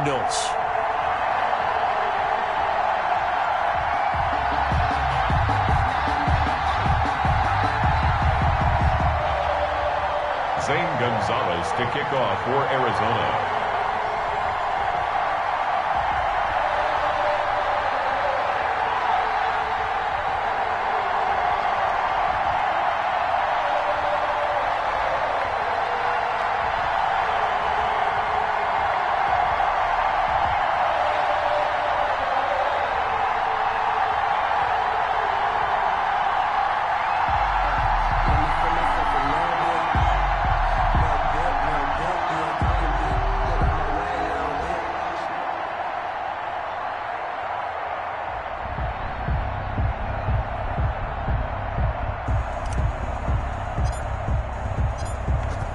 Cardinals. Zane Gonzalez to kick off for Arizona.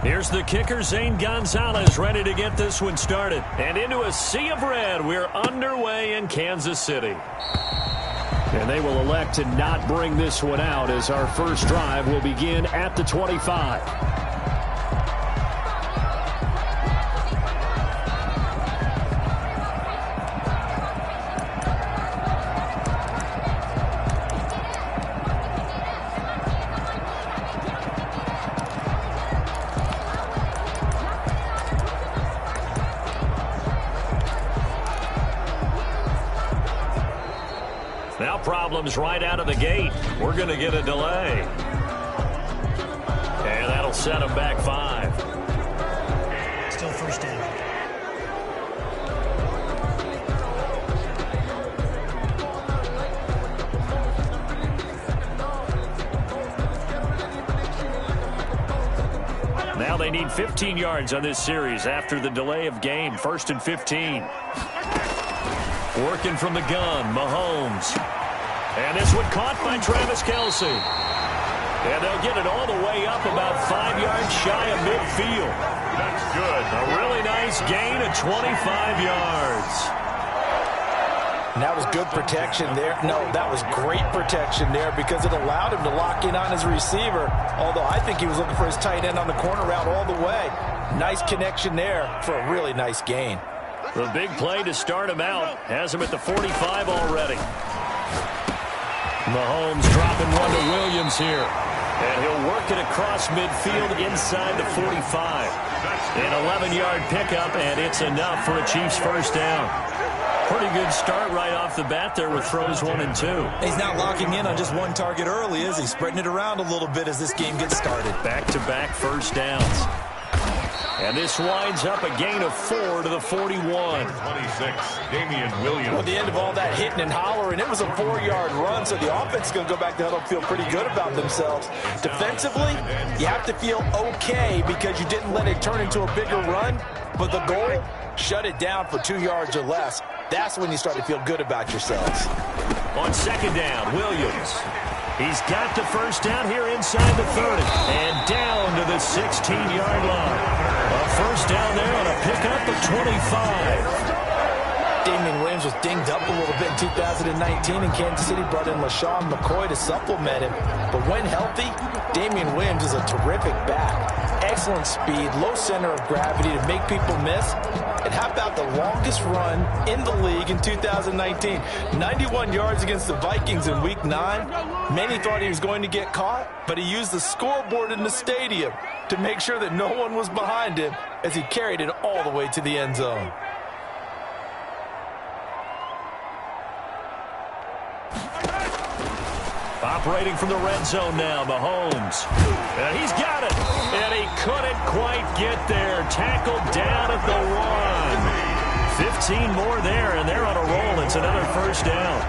Here's the kicker, Zane Gonzalez, ready to get this one started. And into a sea of red, we're underway in Kansas City. And they will elect to not bring this one out as our first drive will begin at the 25. Now problems right out of the gate. We're going to get a delay. And that'll set them back 5. Still first down. Now they need 15 yards on this series after the delay of game. 1st and 15. Working from the gun, Mahomes. And this one caught by Travis Kelce. And they'll get it all the way up about 5 yards shy of midfield. That's good. A really nice gain of 25 yards. And that was good protection there. No, that was great protection there because it allowed him to lock in on his receiver. Although I think he was looking for his tight end on the corner route all the way. Nice connection there for a really nice gain. The big play to start him out has him at the 45 already. Mahomes dropping one to Williams here. And he'll work it across midfield inside the 45. An 11-yard pickup, and it's enough for a Chiefs first down. Pretty good start right off the bat there with throws 1 and 2. He's not locking in on just one target early, is he? Spreading it around a little bit as this game gets started. Back-to-back first downs. And this winds up a gain of 4 to the 41. 26, Damian Williams. Well, at the end of all that hitting and hollering, it was a 4-yard run, so the offense is going to go back to huddle and feel pretty good about themselves. Defensively, you have to feel okay because you didn't let it turn into a bigger run, but the goal, shut it down for 2 yards or less. That's when you start to feel good about yourselves. On second down, Williams. He's got the first down here inside the 30. And down to the 16-yard line. A first down there on a pickup of 25. Damian Williams was dinged up a little bit in 2019, and Kansas City brought in LaShawn McCoy to supplement him. But when healthy, Damian Williams is a terrific back. Excellent speed, low center of gravity to make people miss. And how about the longest run in the league in 2019? 91 yards against the Vikings in Week 9. Many thought he was going to get caught, but he used the scoreboard in the stadium to make sure that no one was behind him as he carried it all the way to the end zone. Operating from the red zone now, Mahomes. And he's got it. And he couldn't quite get there. Tackled down at the 1. 15 more there, and they're on a roll. It's another first down.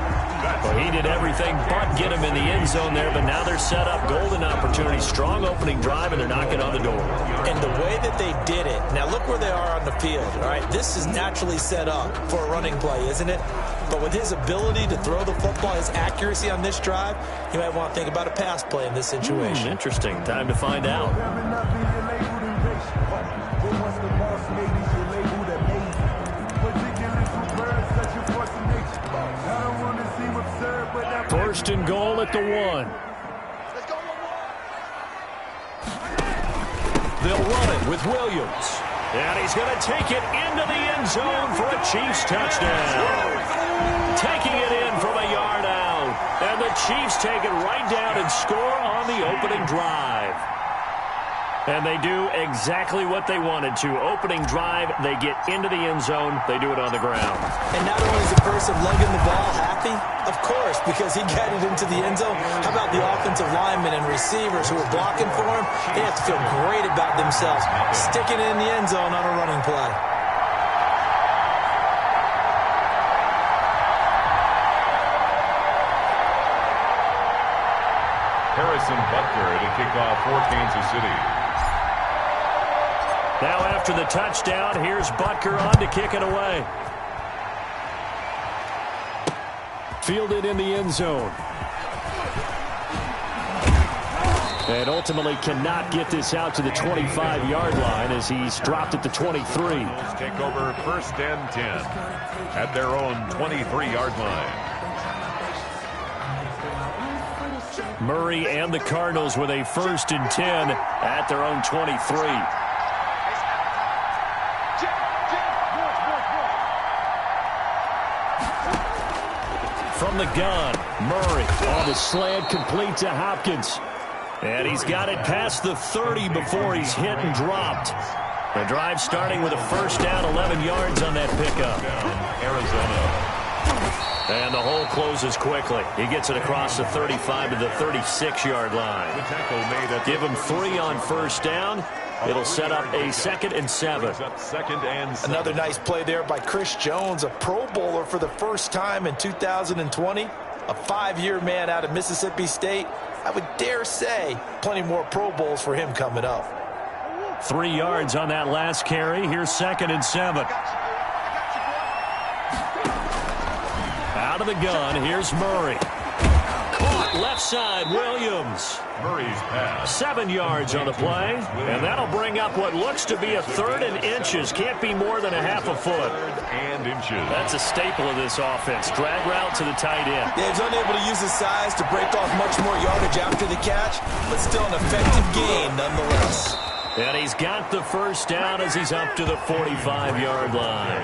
Well, he did everything but get him in the end zone there, but now they're set up. Golden opportunity. Strong opening drive, and they're knocking on the door. And the way that they did it, now look where they are on the field. All right, this is naturally set up for a running play, isn't it? But with his ability to throw the football, his accuracy on this drive, you might want to think about a pass play in this situation. Interesting. Time to find out. First and goal at the 1. They'll run it with Williams. And he's going to take it into the end zone for a Chiefs touchdown. Taking it in from a yard out. And the Chiefs take it right down and score on the opening drive. And they do exactly what they wanted to. Opening drive, they get into the end zone. They do it on the ground. And not only is the person lugging the ball happy, of course, because he got it into the end zone. How about the offensive linemen and receivers who are blocking for him? They have to feel great about themselves, sticking it in the end zone on a running play. Harrison Butker to kick off for Kansas City. Now after the touchdown, here's Butker on to kick it away. Fielded in the end zone. And ultimately cannot get this out to the 25-yard line as he's dropped at the 23. Take over 1st and 10 at their own 23-yard line. Murray and the Cardinals with a 1st and 10 at their own 23. From the gun, Murray on the slant, complete to Hopkins. And he's got it past the 30 before he's hit and dropped. The drive starting with a 1st down, 11 yards on that pickup. Arizona. And the hole closes quickly. He gets it across the 35 to the 36-yard line. The tackle made at Give him 3 on 1st down. It'll set up a 2nd and 7. Another nice play there by Chris Jones, a Pro Bowler for the first time in 2020. A 5-year man out of Mississippi State. I would dare say plenty more Pro Bowls for him coming up. 3 yards on that last carry. Here's 2nd and 7. Out of the gun, here's Murray. Caught left side, Williams. Murray's pass. 7 yards on the play, and that'll bring up what looks to be a 3rd and inches. Can't be more than a half a foot. 3rd and inches. That's a staple of this offense. Drag route to the tight end. Yeah, he's unable to use his size to break off much more yardage after the catch, but still an effective gain nonetheless. And he's got the 1st down as he's up to the 45-yard line.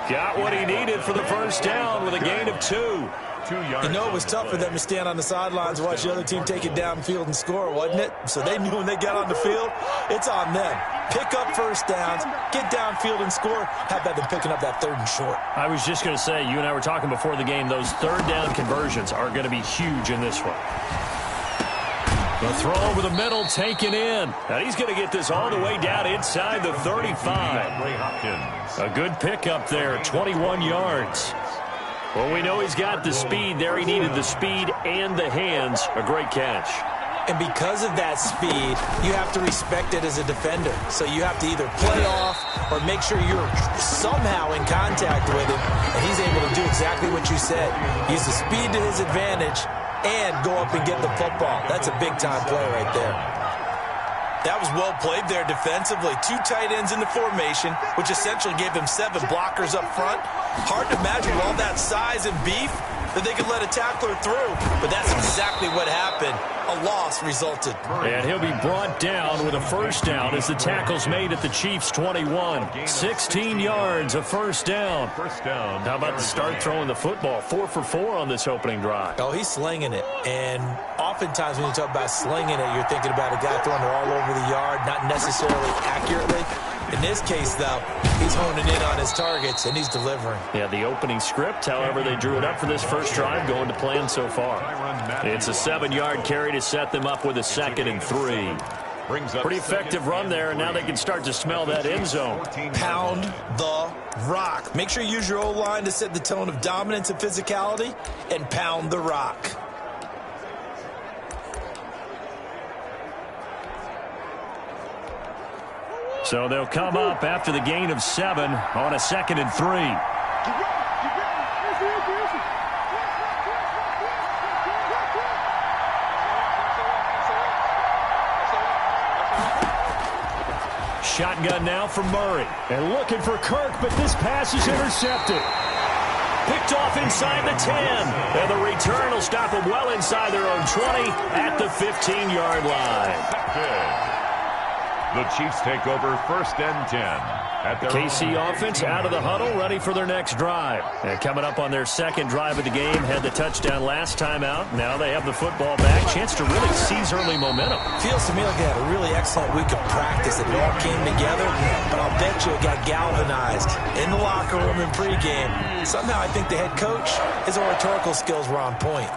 Got what he needed for the 1st down with a gain of 2. You know, it was tough for them to stand on the sidelines and watch the other team take it downfield and score, wasn't it? So they knew when they got on the field, it's on them. Pick up 1st downs, get downfield and score. How about them picking up that 3rd and short? I was just going to say, you and I were talking before the game, those 3rd down conversions are going to be huge in this one. The throw over the middle, taken in. And he's going to get this all the way down inside the 35. A good pickup there, 21 yards. Well, we know he's got the speed there. He needed the speed and the hands. A great catch. And because of that speed, you have to respect it as a defender. So you have to either play off or make sure you're somehow in contact with him. And he's able to do exactly what you said. Use the speed to his advantage and go up and get the football. That's a big-time play right there. That was well played there defensively. 2 tight ends in the formation, which essentially gave them 7 blockers up front. Hard to imagine with all that size and beef that they could let a tackler through, but that's exactly what happened. A loss resulted. And he'll be brought down with a 1st down as the tackle's made at the Chiefs' 21. 16 yards, a 1st down. How about the start throwing the football? 4 for 4 on this opening drive. Oh, he's slinging it. And oftentimes when you talk about slinging it, you're thinking about a guy throwing it all over the yard, not necessarily accurately. In this case, though, he's honing in on his targets, and he's delivering. Yeah, the opening script, however, they drew it up for this first drive, going to plan so far. It's a 7-yard carry to set them up with a 2nd and 3. Pretty effective run there, and now they can start to smell that end zone. Pound the rock. Make sure you use your O-line to set the tone of dominance and physicality, and pound the rock. So they'll come up after the gain of 7 on a 2nd and 3. Shotgun now for Murray. And looking for Kirk, but this pass is intercepted. Picked off inside the 10. And the return will stop them well inside their own 20 at the 15-yard line. The Chiefs take over 1st and 10. At their KC offense out of the huddle, ready for their next drive. And coming up on their second drive of the game, had the touchdown last time out. Now they have the football back. Chance to really seize early momentum. Feels to me like they had a really excellent week of practice. It all came together, but I'll bet you it got galvanized in the locker room in pregame. Somehow I think the head coach, his oratorical skills were on point.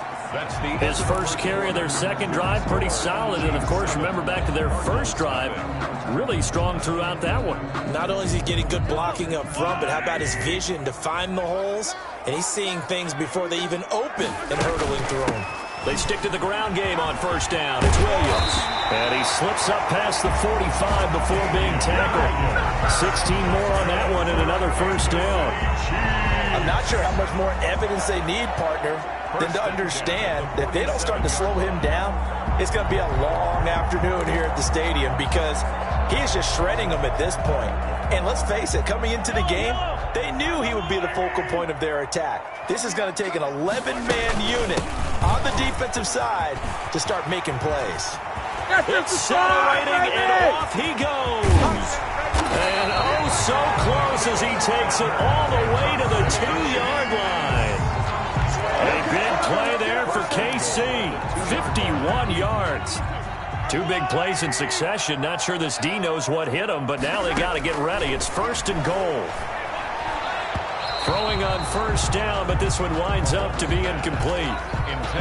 His first carry of their second drive, pretty solid. And, of course, remember back to their first drive, really strong throughout that one. Not only is he getting good blocking up front, but how about his vision to find the holes? And he's seeing things before they even open and hurdling through them. They stick to the ground game on first down. It's Williams. And he slips up past the 45 before being tackled. 16 more on that one and another first down. I'm not sure how much more evidence they need, partner, than to understand that if they don't start to slow him down, it's going to be a long afternoon here at the stadium because he is just shredding them at this point. And let's face it, coming into the game, they knew he would be the focal point of their attack. This is going to take an 11-man unit on the defensive side to start making plays. Accelerating, and off he goes. And oh, so close as he takes it all the way to the 2-yard line. A big play there for KC. 51 yards. Two big plays in succession. Not sure this D knows what hit him, but now they got to get ready. It's 1st and goal. Throwing on first down, but this one winds up to be incomplete.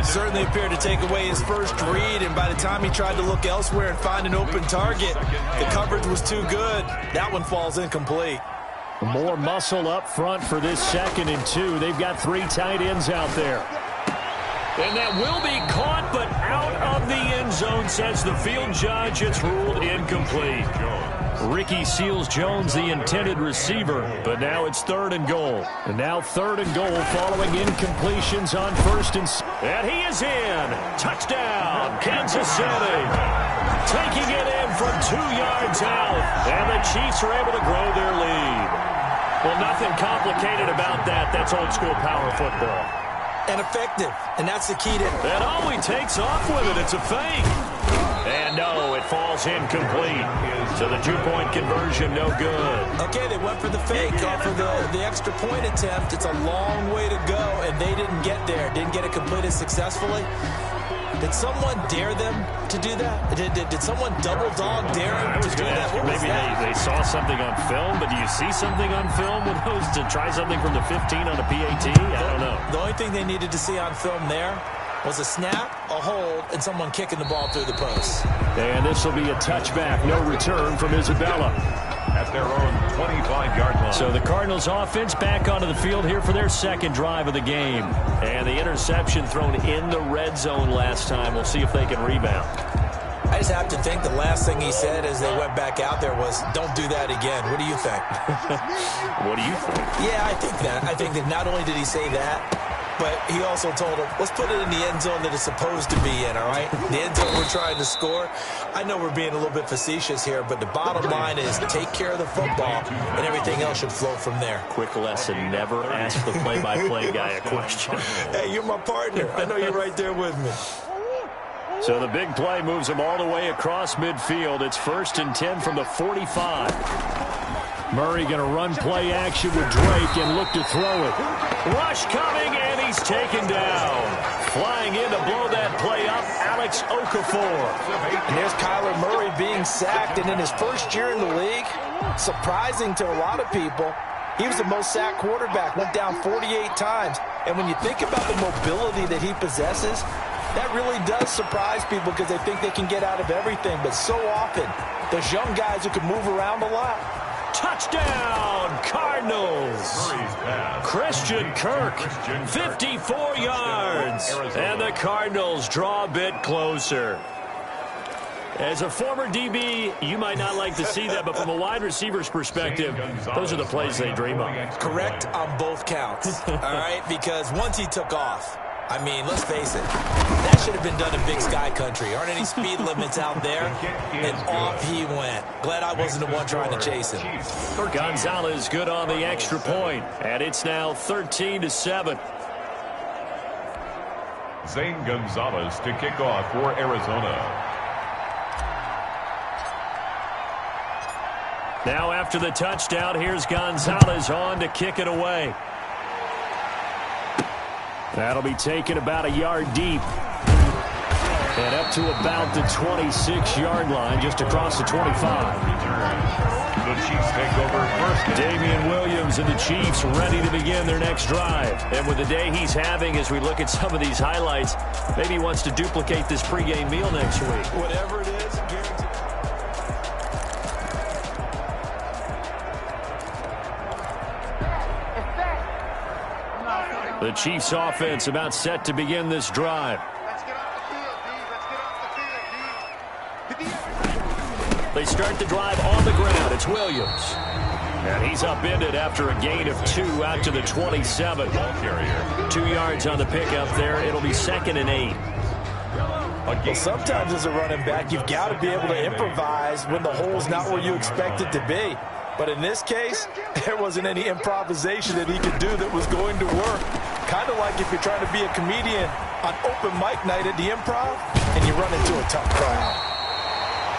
Certainly appeared to take away his first read, and by the time he tried to look elsewhere and find an open target, the coverage was too good. That one falls incomplete. More muscle up front for this 2nd and 2. They've got 3 tight ends out there. And that will be caught, but out of the end zone, says the field judge. It's ruled incomplete. Ricky Seals-Jones, the intended receiver, but now it's 3rd and goal. And now 3rd and goal following incompletions on 1st and... And he is in. Touchdown, Kansas City. Taking it in from 2 yards out. And the Chiefs are able to grow their lead. Well, nothing complicated about that. That's old-school power football. And effective, and that's the key to it. And oh, he takes off with it. It's a fake. And no, it falls incomplete. So the 2-point conversion, no good. Okay, they went for the fake off of the extra point attempt. It's a long way to go, and they didn't get there. Didn't get it completed successfully. Did someone dare them to do that? Did someone double-dog dare them to do that? Maybe they saw something on film, but do you see something on film with those to try something from the 15 on a PAT? I don't know. The only thing they needed to see on film there was a snap, a hold, and someone kicking the ball through the post. And this will be a touchback. No return from Isabella. At their own 25-yard line. So the Cardinals offense back onto the field here for their second drive of the game. And the interception thrown in the red zone last time. We'll see if they can rebound. I just have to think the last thing he said as they went back out there was, don't do that again. What do you think? What do you think? Yeah, I think that. I think that not only did he say that, but he also told him, let's put it in the end zone that it's supposed to be in, all right? The end zone we're trying to score. I know we're being a little bit facetious here, but the bottom line is take care of the football, and everything else should flow from there. Quick lesson, never ask the play-by-play guy a question. Hey, you're my partner. I know you're right there with me. So the big play moves him all the way across midfield. It's 1st and 10 from the 45. Murray going to run play action with Drake and look to throw it. Rush coming, and he's taken down. Flying in to blow that play up, Alex Okafor. And there's Kyler Murray being sacked, and in his first year in the league, surprising to a lot of people, he was the most sacked quarterback, went down 48 times. And when you think about the mobility that he possesses, that really does surprise people because they think they can get out of everything. But so often, there's young guys who can move around a lot. Touchdown, Cardinals. Christian Kirk, 54 yards. And the Cardinals draw a bit closer. As a former DB, you might not like to see that, but from a wide receiver's perspective, those are the plays they dream of. Correct on both counts, all right? Because once he took off, I mean, let's face it, that should have been done in Big Sky Country. Aren't any speed limits out there? And off he went. Glad I wasn't the one trying to chase him. Gonzalez good on the extra point, and it's now 13-7. Zane Gonzalez to kick off for Arizona. Now after the touchdown, here's Gonzalez on to kick it away. That'll be taken about a yard deep. And up to about the 26-yard line, just across the 25. The Chiefs take over first. Damian Williams and the Chiefs ready to begin their next drive. And with the day he's having, as we look at some of these highlights, maybe he wants to duplicate this pregame meal next week. Whatever it is, the Chiefs offense about set to begin this drive. They start the drive on the ground. It's Williams. And he's upended after a gain of 2 out to the 27. 2 yards on the pickup there. It'll be 2nd and 8. Well, sometimes as a running back, you've got to be able to improvise when the hole's not where you expect it to be. But in this case, there wasn't any improvisation that he could do that was going to work. Kind of like if you're trying to be a comedian on open mic night at the Improv and you run into a tough crowd.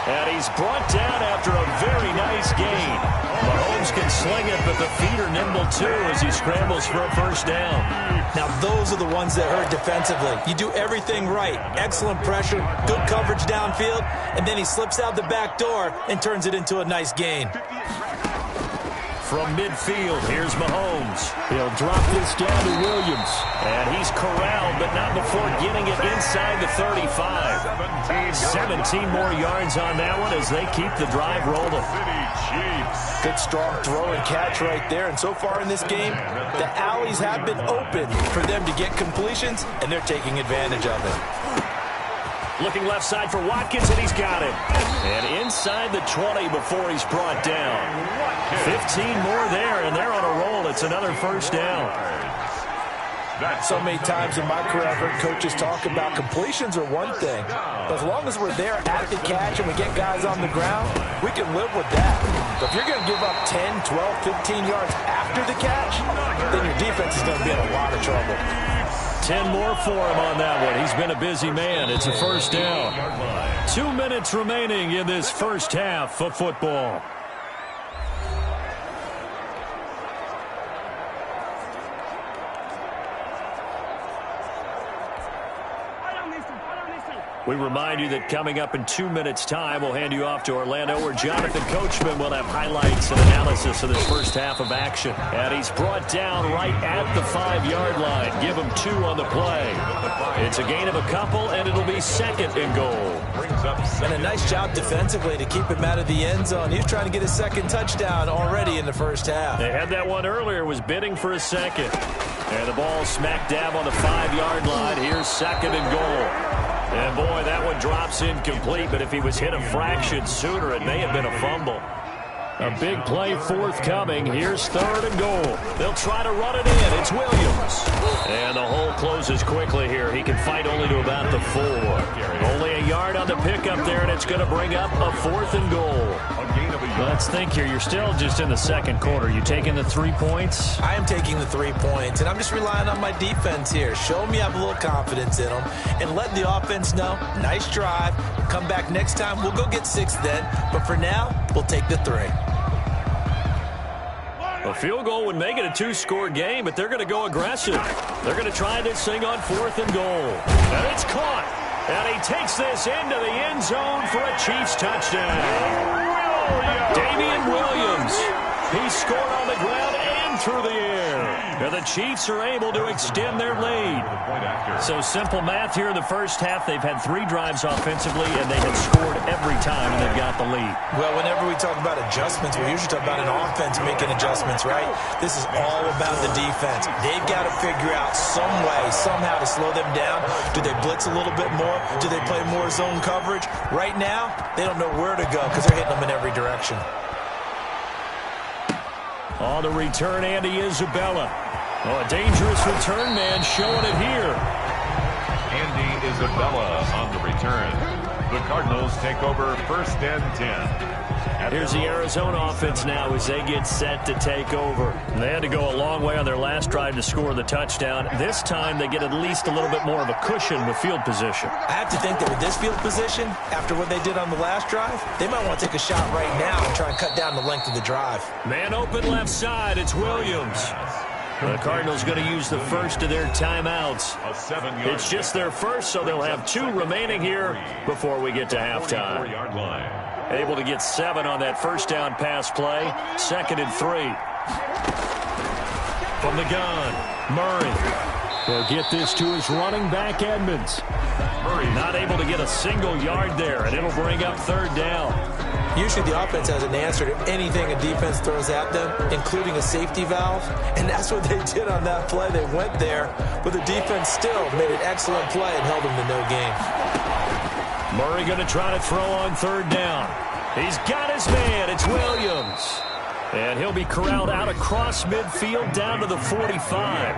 And he's brought down after a very nice gain. Mahomes can sling it, but the feet are nimble too as he scrambles for a first down. Now those are the ones that hurt defensively. You do everything right. Excellent pressure, good coverage downfield, and then he slips out the back door and turns it into a nice gain. From midfield, here's Mahomes. He'll drop this down to Williams. And he's corralled, but not before getting it inside the 35. 17 more yards on that one as they keep the drive rolling. Good strong throw and catch right there. And so far in this game, the alleys have been open for them to get completions, and they're taking advantage of it. Looking left side for Watkins, and he's got it. And inside the 20 before he's brought down. 15 more there, and they're on a roll. It's another first down. So many times in my career, I've heard coaches talk about completions are one thing. But as long as we're there at the catch and we get guys on the ground, we can live with that. But if you're going to give up 10, 12, 15 yards after the catch, then your defense is going to be in a lot of trouble. 10 more for him on that one. He's been a busy man. It's a first down. 2 minutes remaining in this first half of football. We remind you that coming up in 2 minutes' time, we'll hand you off to Orlando, where Jonathan Coachman will have highlights and analysis of this first half of action. And he's brought down right at the 5-yard line. Give him 2 on the play. It's a gain of a couple, and it'll be 2nd and goal. And a nice job defensively to keep him out of the end zone. He was trying to get his 2nd touchdown already in the first half. They had that one earlier, was bidding for a 2nd. And the ball smack dab on the 5-yard line. Here's 2nd and goal. And, boy, that one drops incomplete, but if he was hit a fraction sooner, it may have been a fumble. A big play forthcoming. Here's 3rd and goal. They'll try to run it in. It's Williams. And the hole closes quickly here. He can fight only to about the 4. Only a yard on the pickup there, and it's going to bring up a 4th and goal. Let's think here. You're still just in the 2nd quarter. You taking the 3 points? I am taking the 3 points, and I'm just relying on my defense here. Show me I have a little confidence in them, and let the offense know, nice drive. Come back next time. We'll go get 6 then, but for now, we'll take the 3. A field goal would make it a 2-score game, but they're going to go aggressive. They're going to try this thing on 4th and goal. And it's caught. And he takes this into the end zone for a Chiefs touchdown. Damian Williams. He scored on the ground and through the air. And the Chiefs are able to extend their lead. So simple math here in the first half. They've had 3 drives offensively, and they have scored every time, and they've got the lead. Well, whenever we talk about adjustments, we usually talk about an offense making adjustments, right? This is all about the defense. They've got to figure out some way, somehow to slow them down. Do they blitz a little bit more? Do they play more zone coverage? Right now, they don't know where to go because they're hitting them in every direction. On the return, Andy Isabella. Oh, a dangerous return man showing it here. Andy Isabella on the return. The Cardinals take over 1st and 10. Here's the Arizona offense now as they get set to take over. They had to go a long way on their last last drive to score the touchdown. This time they get at least a little bit more of a cushion with field position. I have to think that with this field position, after what they did on the last drive, they might want to take a shot right now and try and cut down the length of the drive. Man open left side. It's Williams. The Cardinals going to use the first of their timeouts. It's just their first, so they'll have 2 remaining here before we get to halftime. Able to get 7 on that first down pass play. 2nd and 3. From the gun, Murray. They'll get this to his running back, Edmonds. Murray not able to get a single yard there, and it'll bring up 3rd down. Usually the offense has an answer to anything a defense throws at them, including a safety valve, and that's what they did on that play. They went there, but the defense still made an excellent play and held them to no gain. Murray going to try to throw on 3rd down. He's got his man. It's Williams. And he'll be corralled out across midfield down to the 45.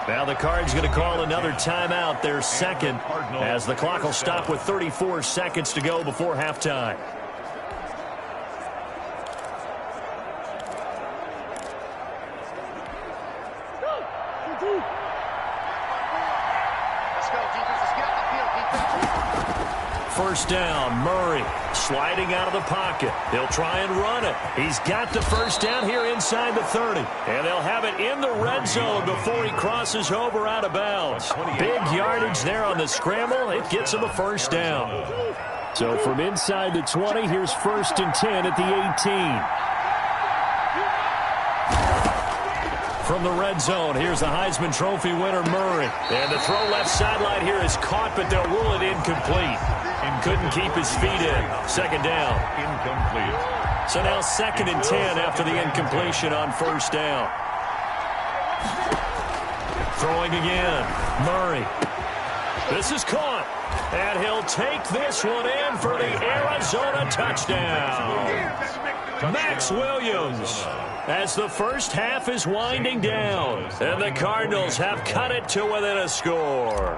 Now the Cards going to call another timeout, their 2nd, as the clock will stop with 34 seconds to go before halftime. First down, Murray sliding out of the pocket. They'll try and run it. He's got the first down here inside the 30. And they'll have it in the red zone before he crosses over out of bounds. Big yardage there on the scramble. It gets him a first down. So from inside the 20, here's 1st and 10 at the 18. From the red zone, here's the Heisman Trophy winner, Murray. And the throw left sideline here is caught, but they'll rule it incomplete. Couldn't keep his feet in. 2nd down. Incomplete. So now 2nd and 10 after the incompletion on 1st down. Throwing again. Murray. This is caught. And he'll take this one in for the Arizona touchdown. Max Williams. As the first half is winding down. And the Cardinals have cut it to within a score.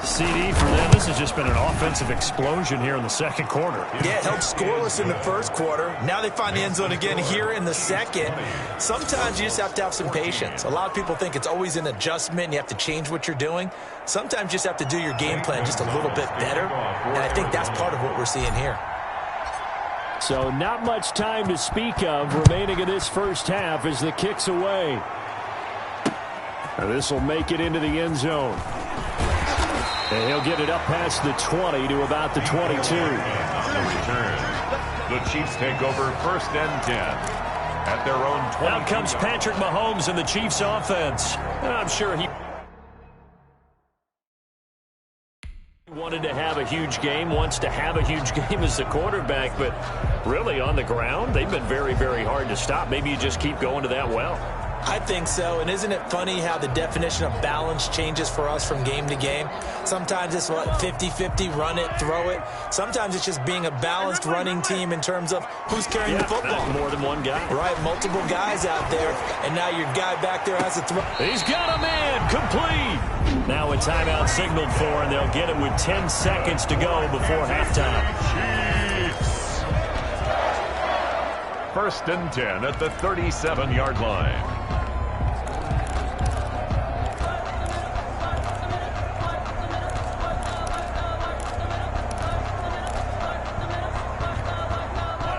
CD for them. This has just been an offensive explosion here in the 2nd quarter. Yeah, held scoreless in the 1st quarter. Now they find the end zone again here in the 2nd. Sometimes you just have to have some patience. A lot of people think it's always an adjustment. You have to change what you're doing. Sometimes you just have to do your game plan just a little bit better. And I think that's part of what we're seeing here. So not much time to speak of remaining in this first half as the kick's away. This will make it into the end zone. And he'll get it up past the 20 to about the 22. On the return, the Chiefs take over 1st and 10 at their own 20. Now comes Patrick Mahomes in the Chiefs offense. And I'm sure he wanted to have a huge game, wants to have a huge game as the quarterback, but really on the ground, they've been very, very hard to stop. Maybe you just keep going to that well. I think so, and isn't it funny how the definition of balance changes for us from game to game? Sometimes it's 50-50, run it, throw it. Sometimes it's just being a balanced running team in terms of who's carrying the football. More than one guy. Right, multiple guys out there, and now your guy back there has to throw. He's got a man, complete. Now a timeout signaled for, and they'll get it with 10 seconds to go before halftime. Chiefs. 1st and 10 at the 37-yard line.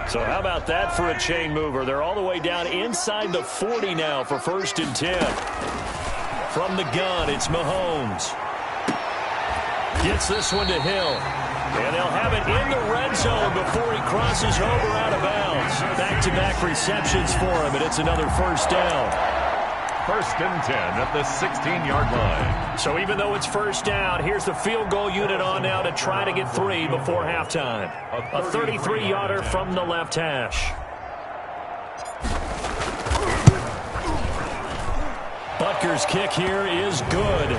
So how about that for a chain mover? They're all the way down inside the 40 now for 1st and 10. From the gun, it's Mahomes. Gets this one to Hill. And they'll have it in the red zone before he crosses over out of bounds. Back-to-back receptions for him, and it's another 1st down. 1st and 10 at the 16-yard line. So even though it's 1st down, here's the field goal unit on now to try to get 3 before halftime. A 33-yarder from the left hash. Butker's kick here is good.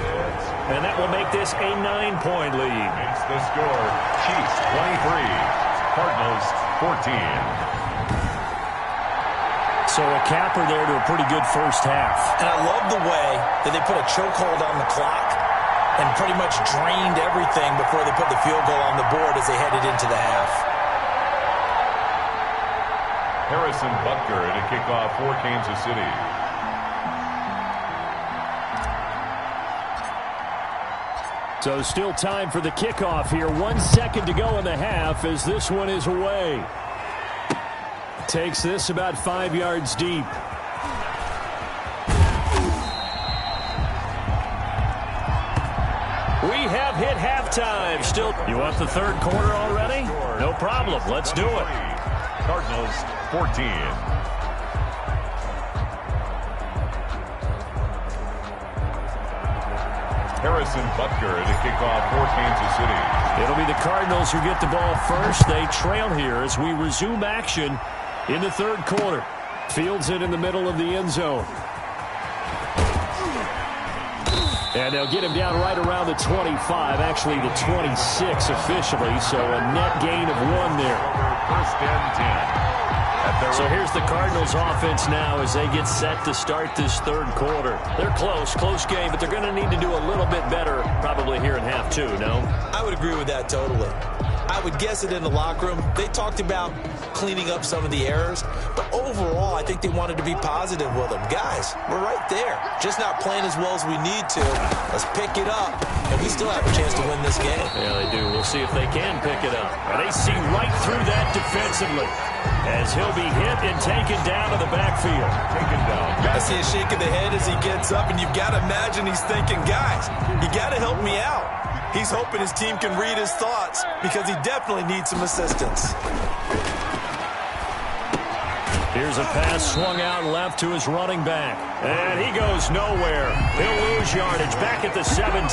And that will make this a 9-point lead. Makes the score Chiefs 23, Cardinals 14. So a capper there to a pretty good first half. And I love the way that they put a chokehold on the clock and pretty much drained everything before they put the field goal on the board as they headed into the half. Harrison Butker to kick off for Kansas City. So still time for the kickoff here. 1 second to go in the half as this one is away. Takes this about 5 yards deep. We have hit halftime. Still, you want the third quarter already? No problem. Let's do it. Cardinals 14. Harrison Butker to kick off for Kansas City. It'll be the Cardinals who get the ball first. They trail here as we resume action in the third quarter. Fields it in the middle of the end zone. And they'll get him down right around the 25, actually the 26 officially, so a net gain of 1 there. First and 10. So here's the Cardinals offense now as they get set to start this third quarter. They're close game, but they're going to need to do a little bit better probably here in half 2, no? I would agree with that totally. I would guess it in the locker room. They talked about cleaning up some of the errors, but overall, I think they wanted to be positive with them. Guys, we're right there. Just not playing as well as we need to. Let's pick it up, and we still have a chance to win this game. Yeah, they do. We'll see if they can pick it up. And they see right through that defensively as he'll be hit and taken down to the backfield. Taken down. I see a shake of the head as he gets up, and you've got to imagine he's thinking, guys, you got to help me out. He's hoping his team can read his thoughts because he definitely needs some assistance. Here's a pass swung out left to his running back. And he goes nowhere. He'll lose yardage back at the 17.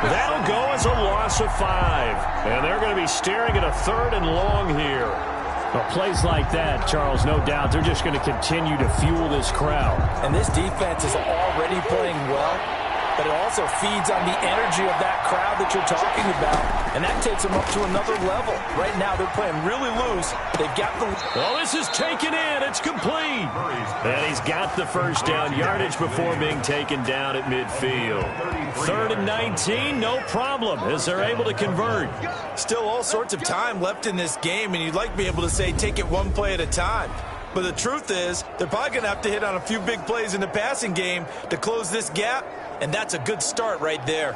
That'll go as a loss of 5. And they're going to be staring at a 3rd and long here. Well, plays like that, Charles, no doubt, they're just going to continue to fuel this crowd. And this defense is already playing well, but it also feeds on the energy of that crowd that you're talking about, and that takes them up to another level. Right now, they're playing really loose. They've got the... Oh, this is taken in. It's complete. And he's got the first down yardage before being taken down at midfield. 3rd and 19, no problem, as they're able to convert. Still all sorts of time left in this game, and you'd like to be able to say take it one play at a time. But the truth is, they're probably going to have to hit on a few big plays in the passing game to close this gap, and that's a good start right there.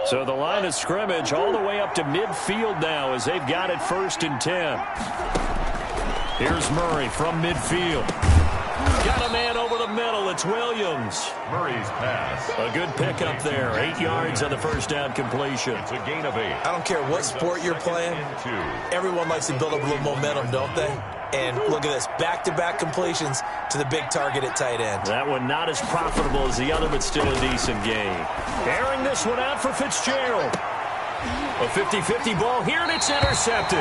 So the line of scrimmage all the way up to midfield now as they've got it 1st and 10. Here's Murray from midfield. Got a man over the middle. It's Williams. Murray's pass. A good pickup there. 8 yards on the first down completion. It's a gain of 8. I don't care what sport you're playing. Everyone likes to build up a little momentum, don't they? And look at this, back-to-back completions to the big target at tight end. That one not as profitable as the other, but still a decent gain. Airing this one out for Fitzgerald. A 50-50 ball here, and it's intercepted.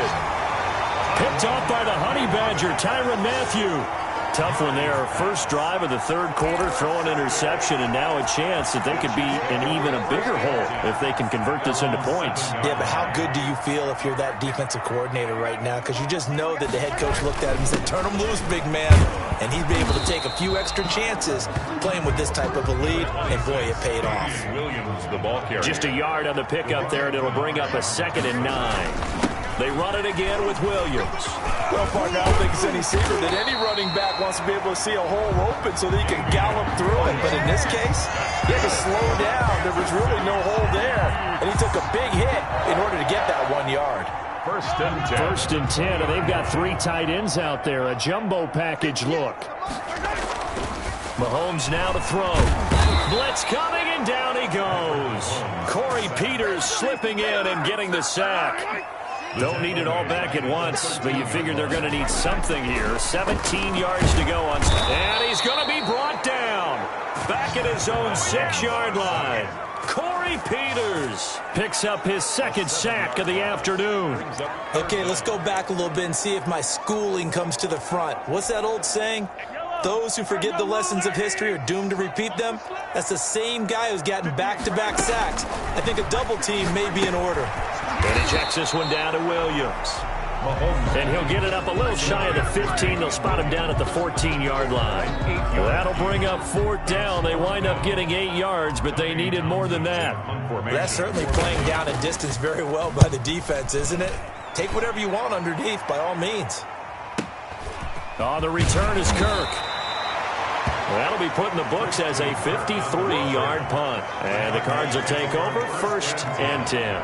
Picked off by the Honey Badger, Tyrann Mathieu. Tough one there. First drive of the third quarter, throw an interception, and now a chance that they could be in even a bigger hole if they can convert this into points. Yeah, but how good do you feel if you're that defensive coordinator right now? Because you just know that the head coach looked at him and said, turn him loose, big man. And he'd be able to take a few extra chances playing with this type of a lead, and boy, it paid off. Williams, the ball carrier. Just a yard on the pickup there, and it'll bring up a 2nd and 9. They run it again with Williams. Well, partner, I don't think it's any secret that any running back wants to be able to see a hole open so that he can gallop through it. But in this case, he had to slow down. There was really no hole there. And he took a big hit in order to get that 1 yard. 1st and 10. 1st and 10, and they've got 3 tight ends out there. A jumbo package look. Mahomes now to throw. Blitz coming, and down he goes. Corey Peters slipping in and getting the sack. Don't need it all back at once, but you figure they're going to need something here. 17 yards to go on. And he's going to be brought down. Back at his own 6-yard line. Corey Peters picks up his 2nd sack of the afternoon. Okay, let's go back a little bit and see if my schooling comes to the front. What's that old saying? Those who forget the lessons of history are doomed to repeat them. That's the same guy who's gotten back-to-back sacks. I think a double team may be in order. And he checks this one down to Williams. And he'll get it up a little shy of the 15. They'll spot him down at the 14-yard line. Well, that'll bring up 4th down. They wind up getting 8 yards, but they needed more than that. That's certainly playing down a distance very well by the defense, isn't it? Take whatever you want underneath, by all means. The return is Kirk. That'll be put in the books as a 53-yard punt. And the Cards will take over 1st and 10.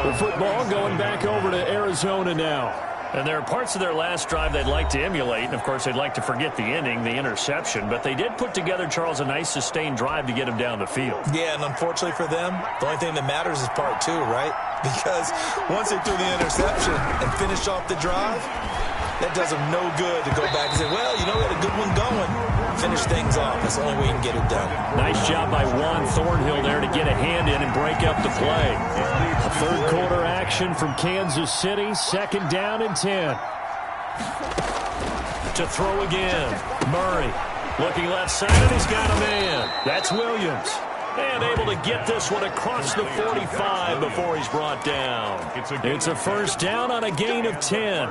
The football going back over to Arizona now. And there are parts of their last drive they'd like to emulate. And, of course, they'd like to forget the ending, the interception. But they did put together, Charles, a nice sustained drive to get him down the field. Yeah, and unfortunately for them, the only thing that matters is part 2, right? Because once they threw the interception and finished off the drive, that does them no good to go back and say, well, you know, we had a good one going. Finish things off. That's the only way you can get it done. Nice job by Juan Thornhill there to get a hand in and break up the play. A third quarter action from Kansas City. 2nd down and 10. To throw again. Murray looking left side, and he's got a man. That's Williams. And able to get this one across the 45 before he's brought down. It's a 1st down on a gain of 10.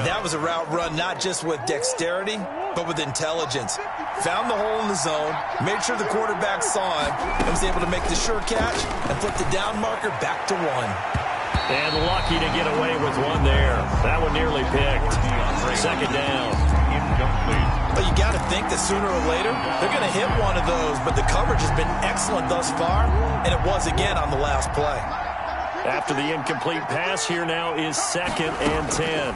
That was a route run not just with dexterity, but with intelligence. Found the hole in the zone, made sure the quarterback saw him, and was able to make the sure catch and flip the down marker back to 1. And lucky to get away with one there. That one nearly picked. 2nd down. Incomplete. But you got to think that sooner or later, they're going to hit one of those, but the coverage has been excellent thus far, and it was again on the last play. After the incomplete pass, here now is 2nd and 10.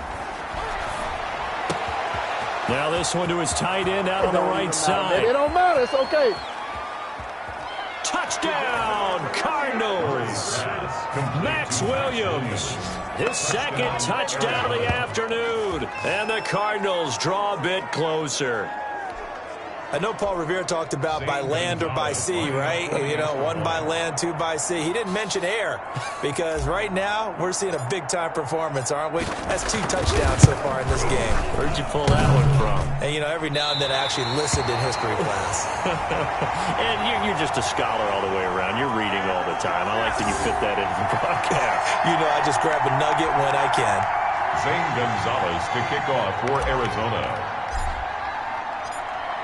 Now this one to his tight end out on the right side. It don't matter. It's okay. Touchdown, Cardinals. Max Williams, his 2nd touchdown of the afternoon. And the Cardinals draw a bit closer. I know Paul Revere talked about by land or by sea, right? You know, 1 by land, 2 by sea. He didn't mention air because right now we're seeing a big-time performance, aren't we? That's 2 touchdowns so far in this game. Where'd you pull that one from? And, you know, every now and then I actually listened in history class. And you're just a scholar all the way around. You're reading all the time. I like that you fit that into the broadcast. You know, I just grab a nugget when I can. Zane Gonzalez to kick off for Arizona.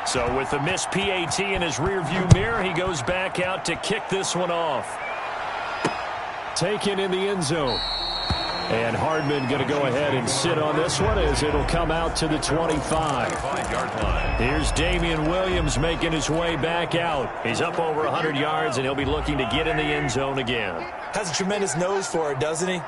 So with the missed PAT in his rearview mirror, he goes back out to kick this one off. Taken in the end zone. And Hardman going to go ahead and sit on this one as it'll come out to the 25. Here's Damian Williams making his way back out. He's up over 100 yards, and he'll be looking to get in the end zone again. Has a tremendous nose for it, doesn't he?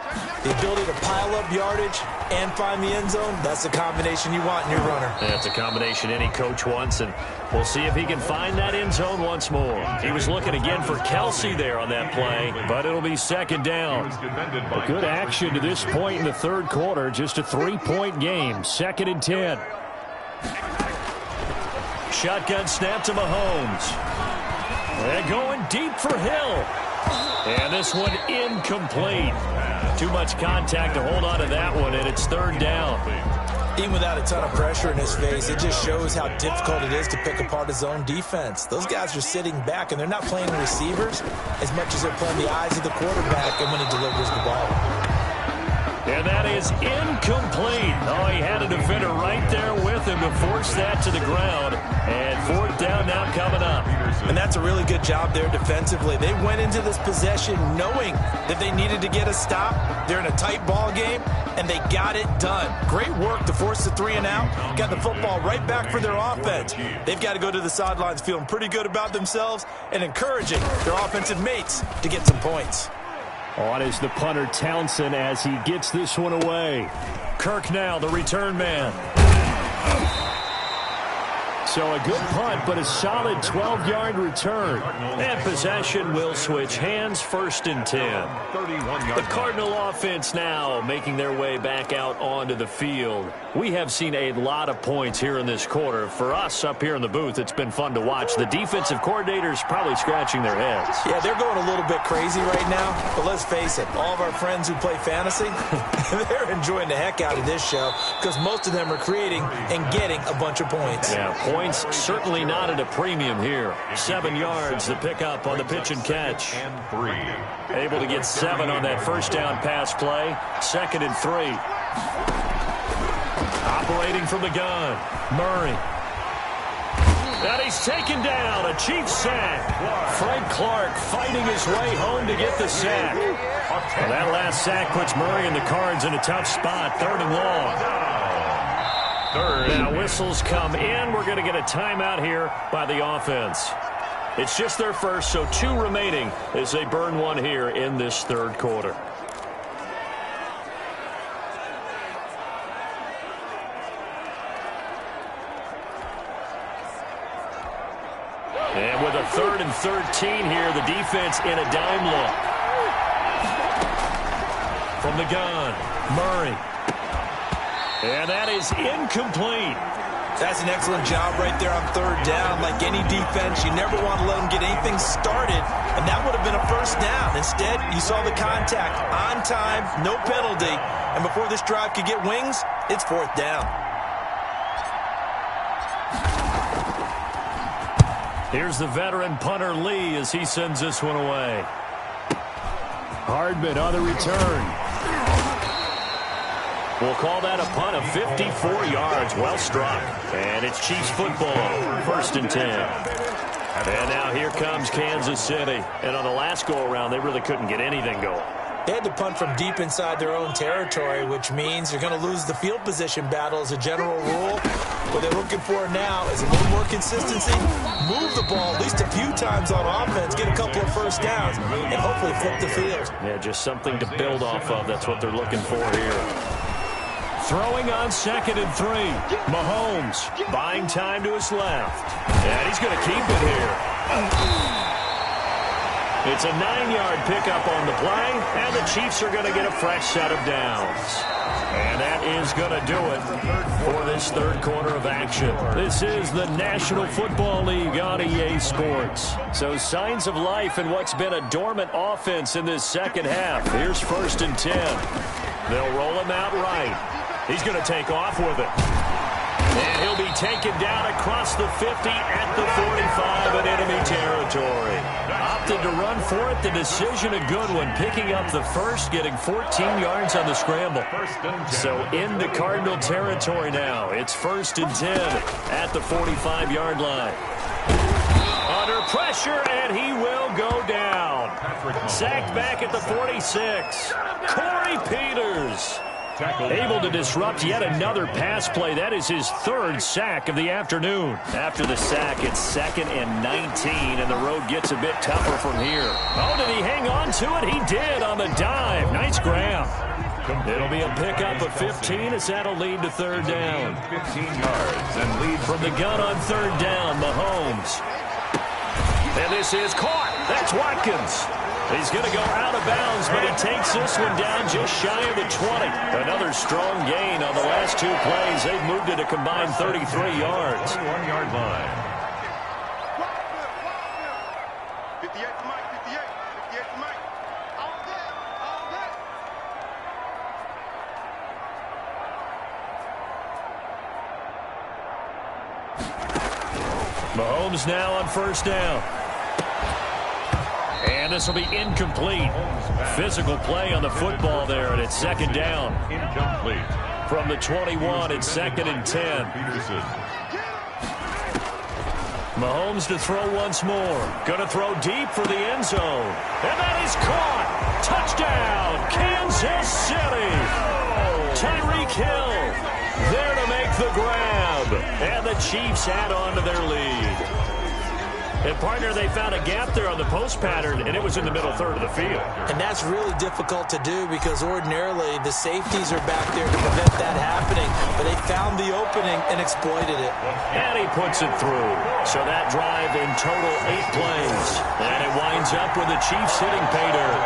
The ability to pile up yardage and find the end zone, that's the combination you want in your runner. That's a combination any coach wants, and we'll see if he can find that end zone once more. He was looking again for Kelsey there on that play, but it'll be 2nd down. A good action to this point in the 3rd quarter, just a 3-point game, 2nd and 10. Shotgun snap to Mahomes. They're going deep for Hill. And this one incomplete. Too much contact to hold on to that one, and it's 3rd down. Even without a ton of pressure in his face, it just shows how difficult it is to pick apart his own defense. Those guys are sitting back, and they're not playing receivers as much as they're playing the eyes of the quarterback and when he delivers the ball. And that is incomplete. Oh, he had a defender right there with him to force that to the ground. And 4th down now coming up. And that's a really good job there defensively. They went into this possession knowing that they needed to get a stop. They're in a tight ball game, and they got it done. Great work to force the 3 and out. Got the football right back for their offense. They've got to go to the sidelines feeling pretty good about themselves and encouraging their offensive mates to get some points. On is the punter Townsend as he gets this one away. Kirk now, the return man. So a good punt, but a solid 12-yard return. And possession will switch hands, 1st and 10. The Cardinal offense now making their way back out onto the field. We have seen a lot of points here in this quarter. For us up here in the booth, it's been fun to watch. The defensive coordinators probably scratching their heads. Yeah, they're going a little bit crazy right now. But let's face it, all of our friends who play fantasy, they're enjoying the heck out of this show because most of them are creating and getting a bunch of points. Yeah, points points, certainly not at a premium here. 7 yards to pick up on the pitch and catch. And 3. Able to get 7 on that first down pass play. 2nd and 3. Operating from the gun, Murray. And he's taken down, a Chiefs sack. Frank Clark fighting his way home to get the sack. Well, that last sack puts Murray and the Cards in a tough spot, 3rd and long. Now whistles come in. We're going to get a timeout here by the offense. It's just their first, so 2 remaining as they burn one here in this 3rd quarter. And with a 3rd and 13 here, the defense in a dime look. From the gun, Murray. And that is incomplete. That's an excellent job right there on 3rd down. Like any defense, you never want to let them get anything started, and that would have been a first down. Instead, you saw the contact on time, no penalty, and before this drive could get wings, it's 4th down. Here's the veteran punter Lee as he sends this one away. Hardman on the return. We'll call that a punt of 54 yards. Well struck. And it's Chiefs football. 1st and 10. And now here comes Kansas City. And on the last go-around, they really couldn't get anything going. They had to punt from deep inside their own territory, which means you're going to lose the field position battle as a general rule. What they're looking for now is a little more consistency, move the ball at least a few times on offense, get a couple of first downs, and hopefully flip the field. Yeah, just something to build off of. That's what they're looking for here. Throwing on 2nd and 3. Mahomes buying time to his left. And he's going to keep it here. It's a 9-yard pickup on the play, and the Chiefs are going to get a fresh set of downs. And that is going to do it for this 3rd quarter of action. This is the National Football League on EA Sports. So signs of life in what's been a dormant offense in this 2nd half. Here's 1st and 10. They'll roll him out right. He's going to take off with it. And he'll be taken down across the 50 at the 45 in enemy territory. Opted to run for it. The decision a good one. Picking up the first, getting 14 yards on the scramble. So into Cardinal territory now. It's 1st and 10 at the 45-yard line. Under pressure, and he will go down. Sacked back at the 46. Corey Peters. Able to disrupt yet another pass play. That is his 3rd sack of the afternoon. After the sack, it's 2nd and 19, and the road gets a bit tougher from here. Oh, did he hang on to it? He did on the dive. Nice grab. It'll be a pickup of 15 as that'll lead to 3rd down. 15 yards and lead from the gun on 3rd down, Mahomes. And this is caught. That's Watkins. He's going to go out of bounds, but he takes this one down just shy of the 20. Another strong gain on the last 2 plays. They've moved it a combined 33 yards. 21-yard line. 58 to Mike, 58 to Mike. All day, all day. Mahomes now on 1st down. And this will be incomplete. Physical play on the football there, and it's 2nd down. Incomplete. From the 21, it's 2nd and 10. Peterson. Mahomes to throw once more. Going to throw deep for the end zone. And that is caught. Touchdown, Kansas City. Tyreek Hill there to make the grab. And the Chiefs add on to their lead. And, partner, they found a gap there on the post pattern, and it was in the middle 3rd of the field. And that's really difficult to do because ordinarily the safeties are back there to prevent that happening. But they found the opening and exploited it. And he puts it through. So that drive in total 8 plays. And it winds up with the Chiefs hitting pay dirt.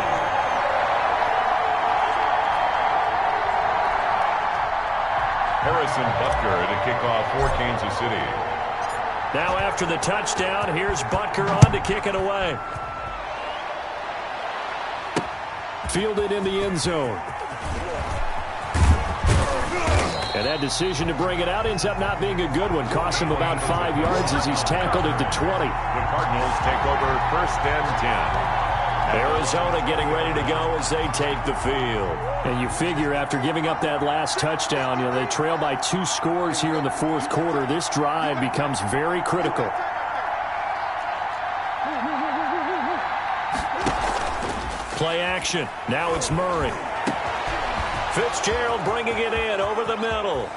Harrison Butker to kick off for Kansas City. Now after the touchdown, here's Butker on to kick it away. Fielded in the end zone. And that decision to bring it out ends up not being a good one. Costs him about 5 yards as he's tackled at the 20. The Cardinals take over 1st and 10. Arizona getting ready to go as they take the field. And you figure after giving up that last touchdown, they trail by 2 scores here in the 4th quarter. This drive becomes very critical. Play action. Now it's Murray. Fitzgerald bringing it in over the middle.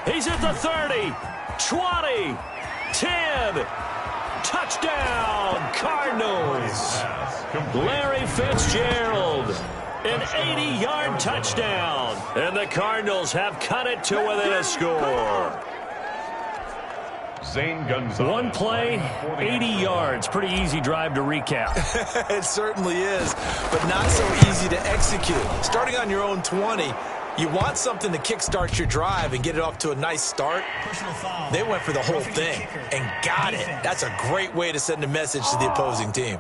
He's at the 30, 20, 10. Touchdown, Cardinals. Larry Fitzgerald, an 80-yard touchdown. And the Cardinals have cut it to within a score. Zane Gonzalez. One play, 80 yards. Pretty easy drive to recap. It certainly is, but not so easy to execute. Starting on your own 20, you want something to kickstart your drive and get it off to a nice start. They went for the whole thing and got it. That's a great way to send a message to the opposing team.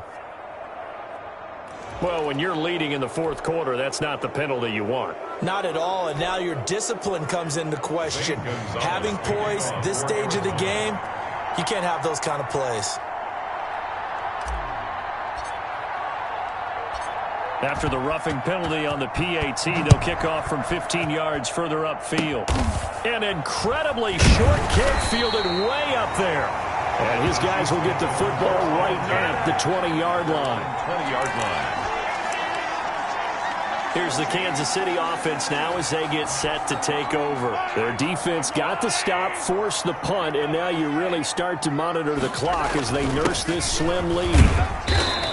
Well, when you're leading in the 4th quarter, that's not the penalty you want. Not at all, and now your discipline comes into question. Having poise this stage of the game, you can't have those kind of plays. After the roughing penalty on the PAT, they'll kick off from 15 yards further upfield. An incredibly short kick fielded way up there. And his guys will get the football right at the 20-yard line. 20-yard line. Here's the Kansas City offense now as they get set to take over. Their defense got the stop, forced the punt, and now you really start to monitor the clock as they nurse this slim lead.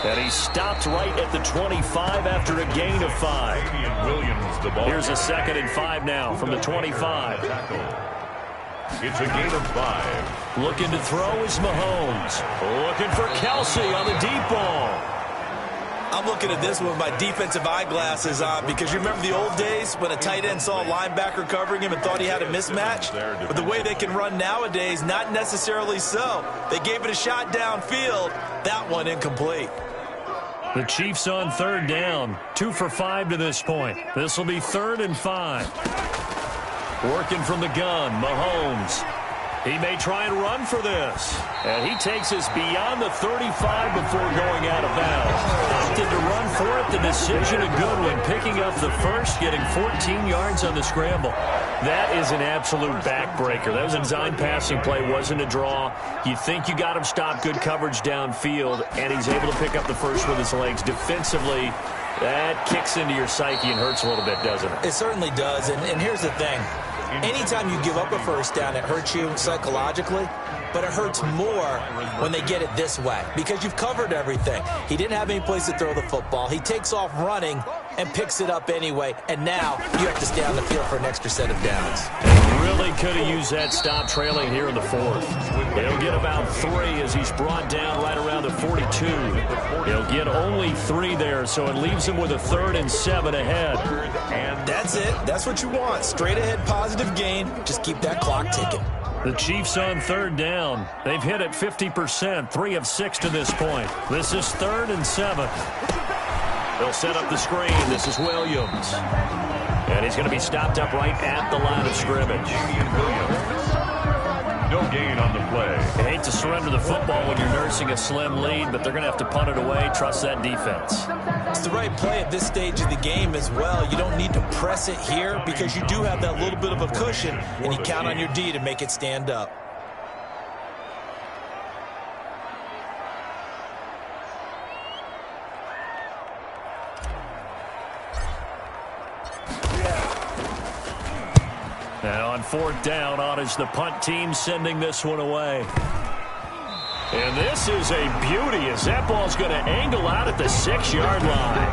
And he stopped right at the 25 after a gain of 5. Williams, the ball. Here's a 2nd and 5 now from the 25. It's a gain of 5. Looking to throw is Mahomes. Looking for Kelsey on the deep ball. I'm looking at this with my defensive eyeglasses on because you remember the old days when a tight end saw a linebacker covering him and thought he had a mismatch? But the way they can run nowadays, not necessarily so. They gave it a shot downfield. That one incomplete. The Chiefs on 3rd down. 2 for 5 to this point. This will be 3rd and 5. Working from the gun, Mahomes. He may try and run for this. And he takes us beyond the 35 before going out of bounds. Opted to run for it. The decision a good one. Picking up the first, getting 14 yards on the scramble. That is an absolute backbreaker. That was a design passing play. Wasn't a draw. You think you got him stopped. Good coverage downfield. And he's able to pick up the first with his legs. Defensively, that kicks into your psyche and hurts a little bit, doesn't it? It certainly does. And here's the thing. Anytime you give up a first down, it hurts you psychologically, but it hurts more when they get it this way because you've covered everything. He didn't have any place to throw the football. He takes off running and picks it up anyway, and now you have to stay on the field for an extra set of downs. Really could have used that stop trailing here in the 4th. He'll get about 3 as he's brought down right around the 42. He'll get only 3 there, so it leaves him with a 3rd and 7 ahead. And that's it. That's what you want. Straight ahead positive gain. Just keep that clock ticking. The Chiefs on 3rd down. They've hit it 50%, 3 of 6 to this point. This is 3rd and 7. They'll set up the screen. This is Williams. And he's going to be stopped up right at the line of scrimmage. No gain on the play. You hate to surrender the football when you're nursing a slim lead, but they're going to have to punt it away. Trust that defense. It's the right play at this stage of the game as well. You don't need to press it here because you do have that little bit of a cushion, and you count on your D to make it stand up. Now on 4th down, on is the punt team sending this one away. And this is a beauty as that ball's going to angle out at the 6-yard line.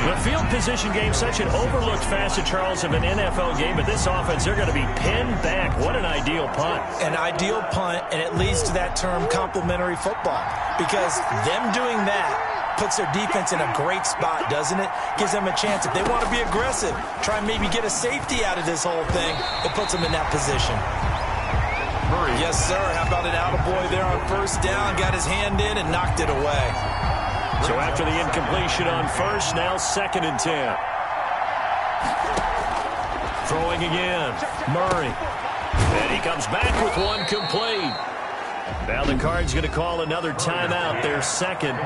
The field position game, such an overlooked facet, Charles, of an NFL game, but this offense, they're going to be pinned back. What an ideal punt. An ideal punt, and it leads to that term complementary football because them doing that puts their defense in a great spot, doesn't it? Gives them a chance. If they want to be aggressive, try and maybe get a safety out of this whole thing, it puts them in that position. Yes, sir. How about an attaboy there on 1st down? Got his hand in and knocked it away. So after the incompletion on 1st, now 2nd and 10. Throwing again. Murray. And he comes back with one complete. Now the Cards going to call another timeout, their second.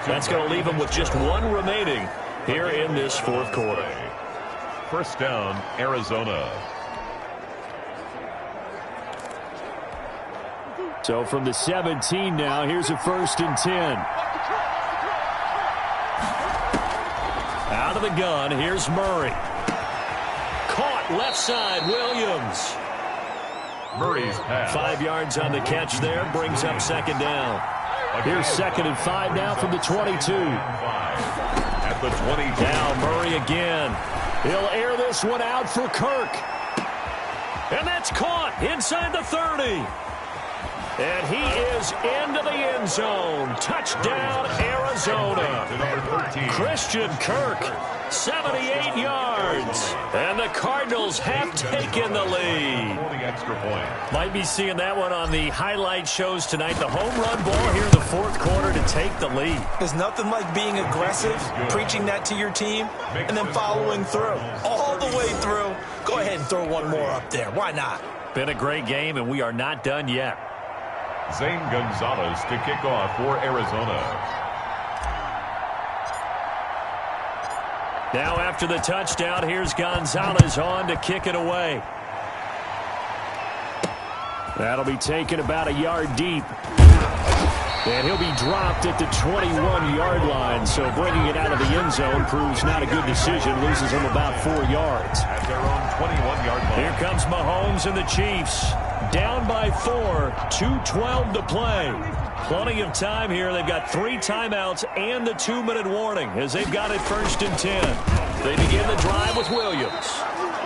That's going to leave them with just one remaining here in this fourth quarter. First down, Arizona. So from the 17 now, here's a 1st and 10. Out of the gun, here's Murray. Caught left side, Williams. Murray's pass. 5 yards on the catch there, brings up second down. Here's 2nd and 5 now from the 22. At the 22. Now Murray again. He'll air this one out for Kirk. And that's caught inside the 30. And he is into the end zone. Touchdown, Arizona. Christian Kirk, 78 yards. And the Cardinals have taken the lead. Might be seeing that one on the highlight shows tonight. The home run ball here in the fourth quarter to take the lead. There's nothing like being aggressive, preaching that to your team, and then following through. All the way through. Go ahead and throw one more up there. Why not? Been a great game, and we are not done yet. Zane Gonzalez to kick off for Arizona. Now after the touchdown, here's Gonzalez on to kick it away. That'll be taken about a yard deep. And he'll be dropped at the 21-yard line. So bringing it out of the end zone proves not a good decision. Loses him about 4 yards. At their own 21-yard line. Here comes Mahomes and the Chiefs. Down by 4, 2:12 to play. Plenty of time here. They've got 3 timeouts and the 2-minute warning as they've got it 1st and 10. They begin the drive with Williams.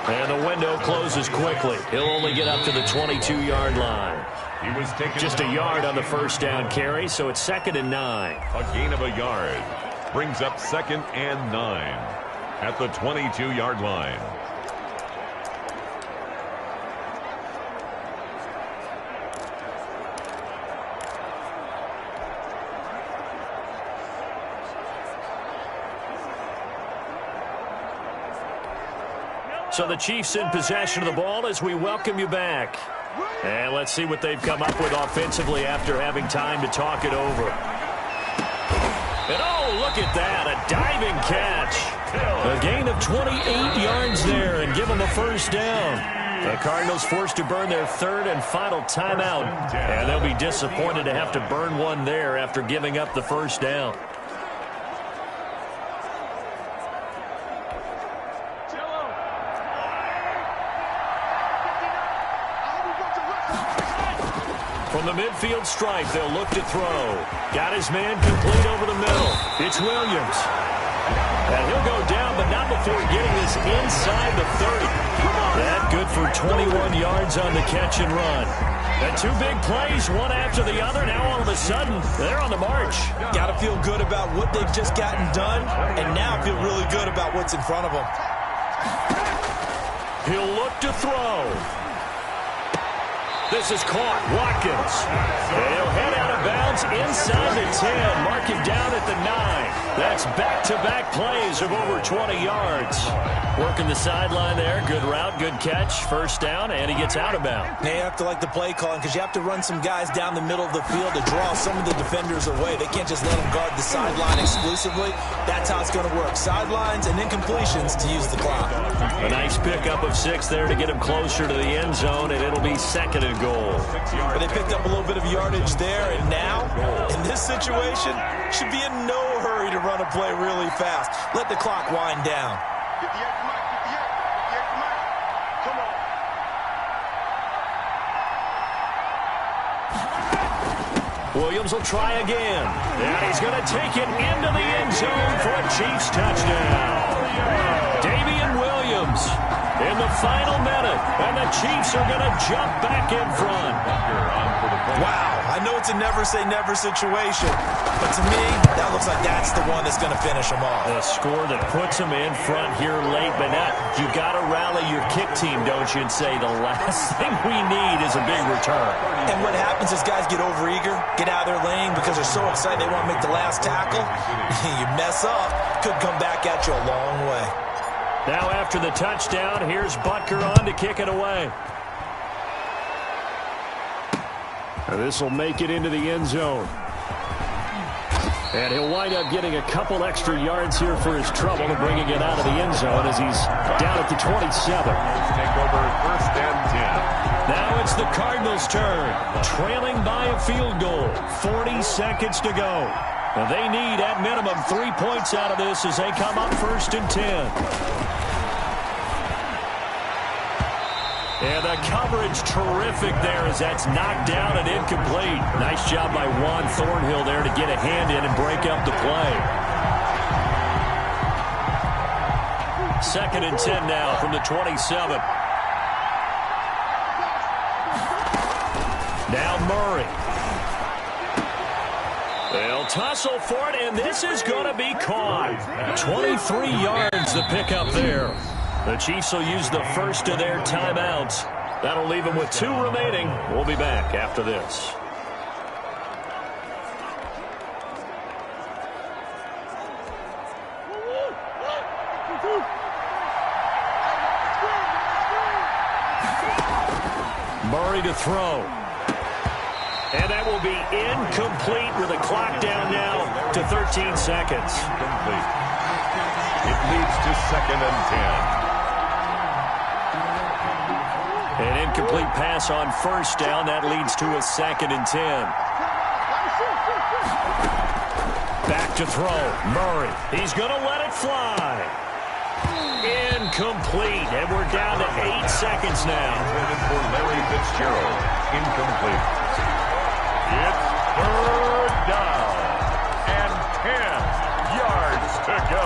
And the window closes quickly. He'll only get up to the 22-yard line. He was taken just a yard on the first down carry, so it's 2nd and 9. A gain of a yard. Brings up 2nd and 9 at the 22-yard line. So the Chiefs in possession of the ball as we welcome you back. And let's see what they've come up with offensively after having time to talk it over. And oh, look at that, a diving catch. A gain of 28 yards there and give them a first down. The Cardinals forced to burn their 3rd and final timeout. And they'll be disappointed to have to burn one there after giving up the first down. From the midfield stripe, they'll look to throw. Got his man complete over the middle. It's Williams. And he'll go down, but not before getting this inside the 30. That good for 21 yards on the catch and run. And 2 big plays, one after the other. Now all of a sudden, they're on the march. Got to feel good about what they've just gotten done, and now feel really good about what's in front of them. He'll look to throw. This is caught. Watkins. And he'll head out of bounds inside the 10. Mark him down at the 9. That's back-to-back plays of over 20 yards. Working the sideline there. Good route, good catch. First down, and he gets out of bounds. They have to like the play calling because you have to run some guys down the middle of the field to draw some of the defenders away. They can't just let them guard the sideline exclusively. That's how it's going to work. Sidelines and then completions to use the clock. A nice pickup of 6 there to get him closer to the end zone, and it'll be 2nd and goal. But they picked up a little bit of yardage there, and now, in this situation, should be in no hurry to run a play really fast. Let the clock wind down. 58 to Mike, 58 to Mike. Come on. Williams will try again. And he's going to take it into the end zone for a Chiefs touchdown. Damian Williams in the final minute. And the Chiefs are going to jump back in front. Wow, I know it's a never-say-never situation, but to me, that looks like that's the one that's going to finish them off. A score that puts them in front here late, but now you got to rally your kick team, don't you, and say the last thing we need is a big return. And what happens is guys get overeager, get out of their lane because they're so excited they want to make the last tackle. You mess up, could come back at you a long way. Now after the touchdown, here's Butker on to kick it away. This will make it into the end zone. And he'll wind up getting a couple extra yards here for his trouble and bringing it out of the end zone as he's down at the 27. Take over first and 10. Now it's the Cardinals' turn, trailing by a field goal. 40 seconds to go. And they need, at minimum, 3 points out of this as they come up first and 10. And the coverage terrific there as that's knocked down and incomplete. Nice job by Juan Thornhill there to get a hand in and break up the play. Second and 10 now from the 27. Now Murray. They'll tussle for it, and this is going to be caught. 23 yards to pick up there. The Chiefs will use the first of their timeouts. That'll leave them with 2 remaining. We'll be back after this. Murray to throw. And that will be incomplete with a clock down now to 13 seconds. Incomplete. It leads to second and 10. An incomplete pass on first down. That leads to a second and 10. Back to throw. Murray. He's going to let it fly. Incomplete. And we're down to 8 seconds now. Intended for Larry Fitzgerald. Incomplete. It's third down. And 10 yards to go.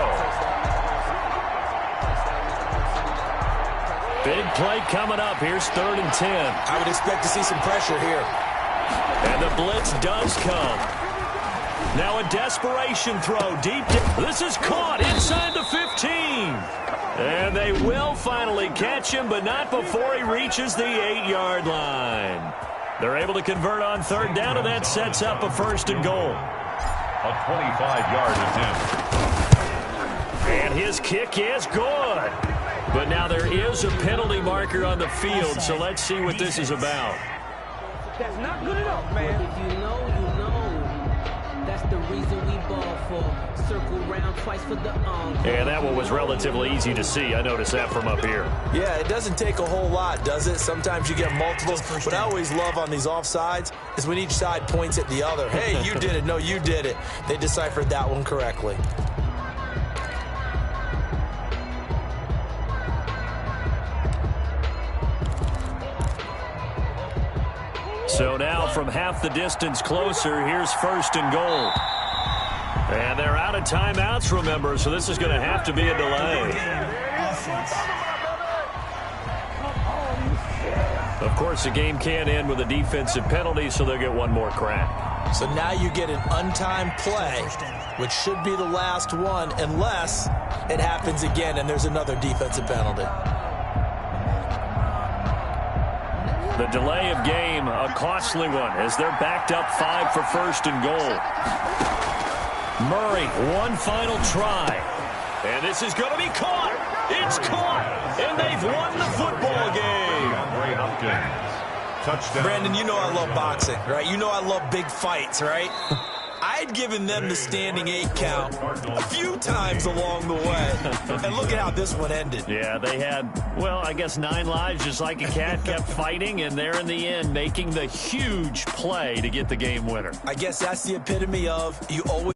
Big play coming up. Here's third and 10. I would expect to see some pressure here. And the blitz does come. Now a desperation throw deep. This is caught inside the 15. And they will finally catch him, but not before he reaches the 8-yard line. They're able to convert on third down, and that sets up a first and goal. A 25-yard attempt. And his kick is good. But now there is a penalty marker on the field, so let's see what this is about. That's not good enough, man. If you know, you know. That's the reason we ball for. Circle round twice for the And that one was relatively easy to see. I noticed that from up here. Yeah, it doesn't take a whole lot, does it? Sometimes you get multiples. What I always love on these offsides is when each side points at the other. Hey, you did it. No, you did it. They deciphered that one correctly. So now from half the distance closer, here's first and goal. And they're out of timeouts, remember, so this is going to have to be a delay. Of course, the game can end with a defensive penalty, so they'll get one more crack. So now you get an untimed play, which should be the last one, unless it happens again and there's another defensive penalty. The delay of game, a costly one, as they're backed up 5 for first and goal. Murray, one final try. And this is going to be caught. It's caught. And they've won the football game. Ray Hopkins. Touchdown. Brandon, you know I love boxing, right? You know I love big fights, right? I'd given them the standing 8 count a few times along the way. And look at how this one ended. Yeah, they had, well, I guess 9 lives, just like a cat, kept fighting, and they're in the end making the huge play to get the game winner. I guess that's the epitome of you always